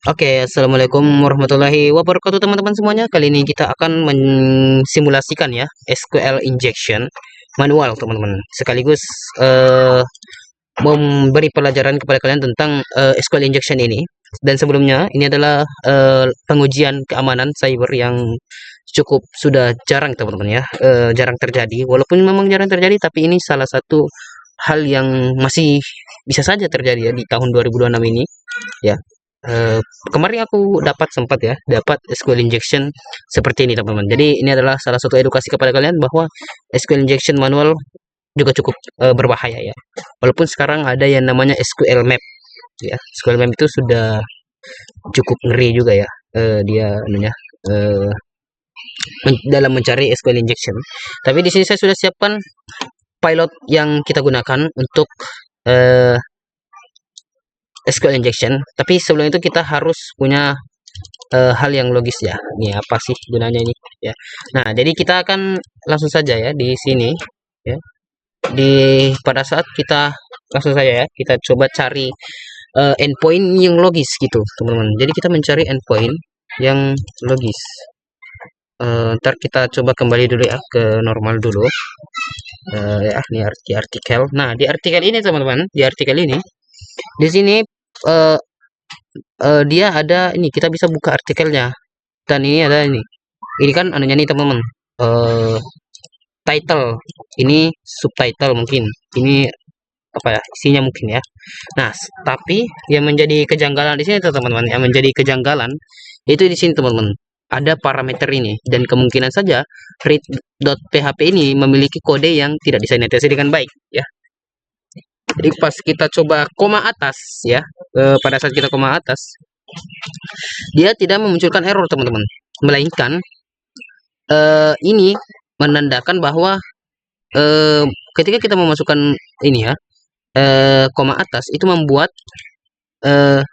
Oke, assalamualaikum warahmatullahi wabarakatuh teman-teman semuanya. Kali ini kita akan mensimulasikan ya SQL injection manual teman-teman. Sekaligus memberi pelajaran kepada kalian tentang SQL injection ini. Dan sebelumnya ini adalah pengujian keamanan cyber yang cukup sudah jarang teman-teman ya, jarang terjadi. Walaupun memang jarang terjadi, tapi ini salah satu hal yang masih bisa saja terjadi ya di tahun 2026 ini ya. Eh, Kemarin aku sempat ya dapat SQL injection seperti ini teman-teman. Jadi ini adalah salah satu edukasi kepada kalian bahwa SQL injection manual juga cukup berbahaya ya. Walaupun sekarang ada yang namanya SQL map ya. SQL map itu sudah cukup ngeri juga ya. Dia anunya eh, dalam mencari SQL injection. Tapi di sini saya sudah siapkan pilot yang kita gunakan untuk eh, SQL injection. Tapi sebelum itu kita harus punya hal yang logis ya. Ini apa sih gunanya ini ya. Nah, jadi kita akan langsung saja ya di sini ya. Pada saat kita langsung saja ya, kita coba cari endpoint yang logis gitu, teman-teman. Jadi kita mencari endpoint yang logis. Ntar kita coba kembali dulu ya ke normal dulu. Ya, ini artikel. Nah, di artikel ini teman-teman, di artikel ini di sini eh, dia ada ini, kita bisa buka artikelnya. Dan ini ada ini kan anunya nih teman-teman, eh title, ini subtitle mungkin, ini apa ya isinya mungkin ya. Nah, tapi yang menjadi kejanggalan di sini tuh teman-teman, yang menjadi kejanggalan itu di sini teman-teman, ada parameter ini dan kemungkinan saja read.php ini memiliki kode yang tidak disanitasi dengan baik ya. Jadi pas kita coba koma atas ya, pada saat kita koma atas, dia tidak memunculkan error teman-teman, melainkan ini menandakan bahwa eh, ketika kita memasukkan ini ya, koma atas itu membuat eh,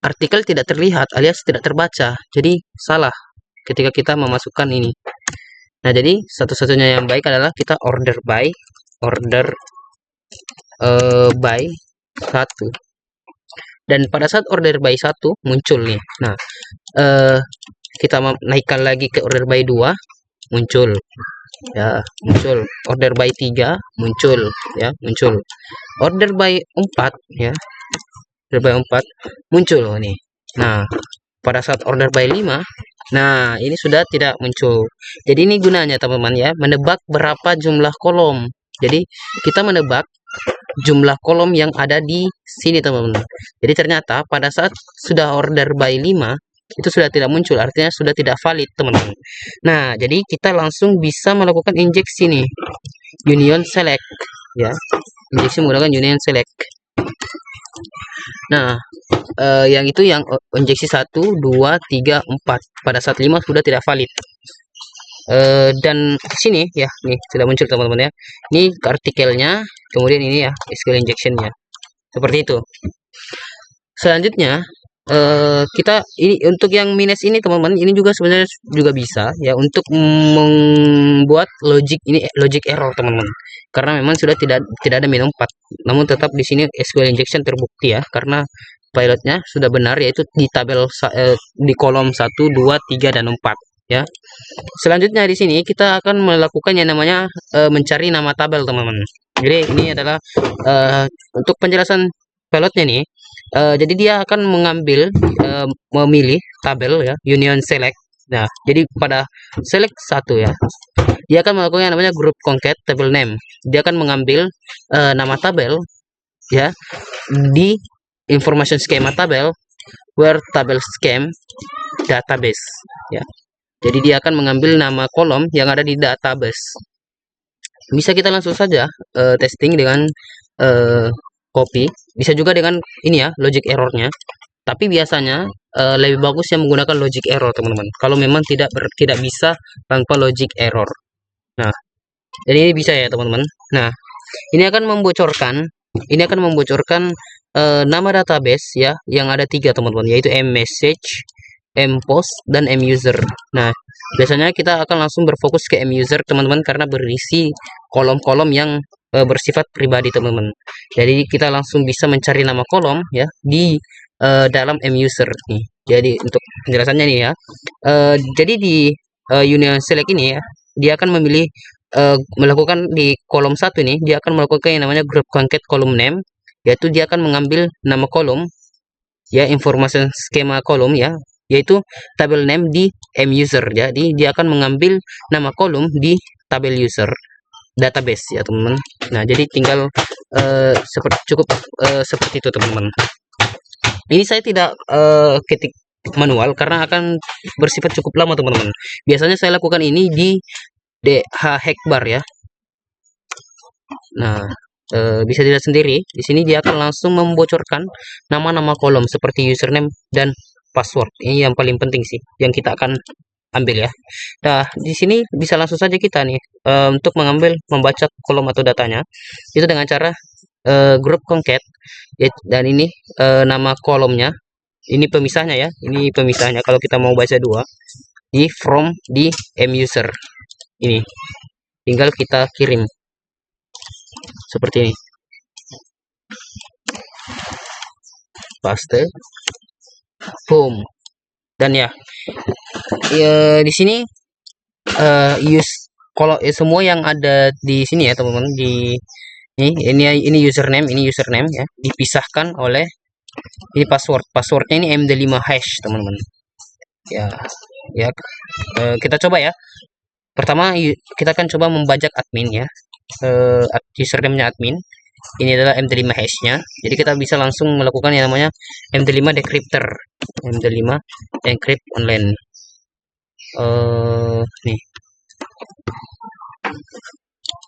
artikel tidak terlihat alias tidak terbaca. Jadi salah ketika kita memasukkan ini. Nah, jadi satu-satunya yang baik adalah kita order by satu. Dan pada saat order by satu muncul nih. Nah, eh, kita naikkan lagi ke order by 2 muncul ya, muncul order by 3 muncul ya, muncul order by 4 ya, order by 4 muncul nih. Nah, pada saat order by 5, nah ini sudah tidak muncul. Jadi ini gunanya teman-teman ya, menebak berapa jumlah kolom. Jadi kita menebak jumlah kolom yang ada di sini teman-teman. Jadi ternyata pada saat sudah order by 5 itu sudah tidak muncul, artinya sudah tidak valid teman-teman. Nah, jadi kita langsung bisa melakukan injeksi nih, union select ya, injeksi menggunakan union select. Nah, yang itu yang injeksi 1 2 3 4 pada saat 5 sudah tidak valid. Dan sini ya, nih sudah muncul teman-teman ya, ini artikelnya, kemudian ini ya SQL injectionnya seperti itu. Selanjutnya kita ini untuk yang minus ini teman-teman, ini juga sebenarnya juga bisa ya untuk membuat logic ini, logic error teman-teman, karena memang sudah tidak ada minus 4, namun tetap di sini SQL injection terbukti ya, karena pilotnya sudah benar, yaitu di tabel di kolom 1 2 3 dan 4 ya. Selanjutnya di sini kita akan melakukan yang namanya mencari nama tabel teman-teman. Jadi ini adalah untuk penjelasan pilotnya nih. Jadi dia akan memilih tabel ya, union select. Nah, jadi pada select satu ya, dia akan melakukan yang namanya group concat table name. Dia akan mengambil nama tabel ya di information schema tabel where tabel scheme database ya. Jadi dia akan mengambil nama kolom yang ada di database. Bisa kita langsung saja testing dengan copy. Bisa juga dengan ini ya, logic errornya. Tapi biasanya lebih bagus yang menggunakan logic error teman-teman. Kalau memang tidak bisa tanpa logic error. Nah, jadi ini bisa ya teman-teman. Nah, ini akan membocorkan nama database ya, yang ada 3 teman-teman, yaitu message, mpost, dan muser. Nah, biasanya kita akan langsung berfokus ke muser teman-teman, karena berisi kolom-kolom yang bersifat pribadi teman-teman. Jadi kita langsung bisa mencari nama kolom ya di dalam M-user nih. Jadi untuk penjelasannya nih ya. Jadi di Union Select ini ya, dia akan memilih melakukan di kolom satu nih, dia akan melakukan yang namanya group concat column name, yaitu dia akan mengambil nama kolom ya, information skema kolom ya, yaitu tabel name di M-user. Jadi dia akan mengambil nama kolom di tabel user database ya teman-teman. Nah jadi tinggal seperti cukup seperti itu teman-teman. Ini saya tidak ketik manual karena akan bersifat cukup lama teman-teman. Biasanya saya lakukan ini di DH Hackbar ya. Nah bisa dilihat sendiri di sini dia akan langsung membocorkan nama-nama kolom seperti username dan password. Ini yang paling penting sih yang kita akan ambil ya. Nah di sini bisa langsung saja kita nih untuk membaca kolom atau datanya itu dengan cara group concat ya, dan ini nama kolomnya, ini pemisahnya ya, ini pemisahnya kalau kita mau baca dua di from di M user ini, tinggal kita kirim seperti ini, paste, boom, dan ya, di sini use kalau semua yang ada di sini ya teman-teman, di ini username ya, dipisahkan oleh ini passwordnya ini MD5 hash teman-teman ya. Kita coba ya. Pertama kita akan coba membajak admin ya, username-nya admin ini adalah MD5 hash-nya. Jadi kita bisa langsung melakukan yang namanya MD5 decryptor, MD5 encrypt online. Nih.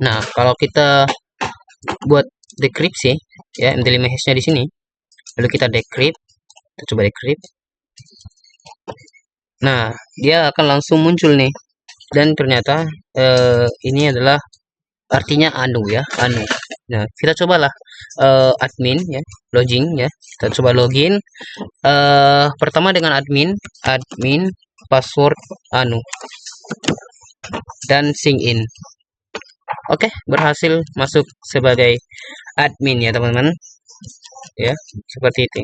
Nah kalau kita buat dekripsi ya, MD5 hash-nya di sini, lalu kita decrypt, kita coba decrypt. Nah dia akan langsung muncul nih, dan ternyata ini adalah artinya anu ya, anu. Nah kita cobalah admin ya, login ya, kita coba login pertama dengan admin password anu dan sign in. Oke, berhasil masuk sebagai admin ya teman-teman ya, seperti itu.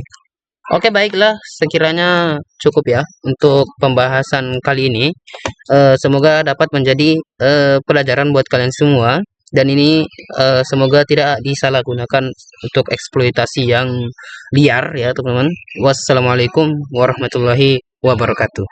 Oke baiklah, sekiranya cukup ya untuk pembahasan kali ini. Semoga dapat menjadi pelajaran buat kalian semua, dan ini semoga tidak disalahgunakan untuk eksploitasi yang liar ya teman-teman. Wassalamualaikum warahmatullahi wabarakatuh.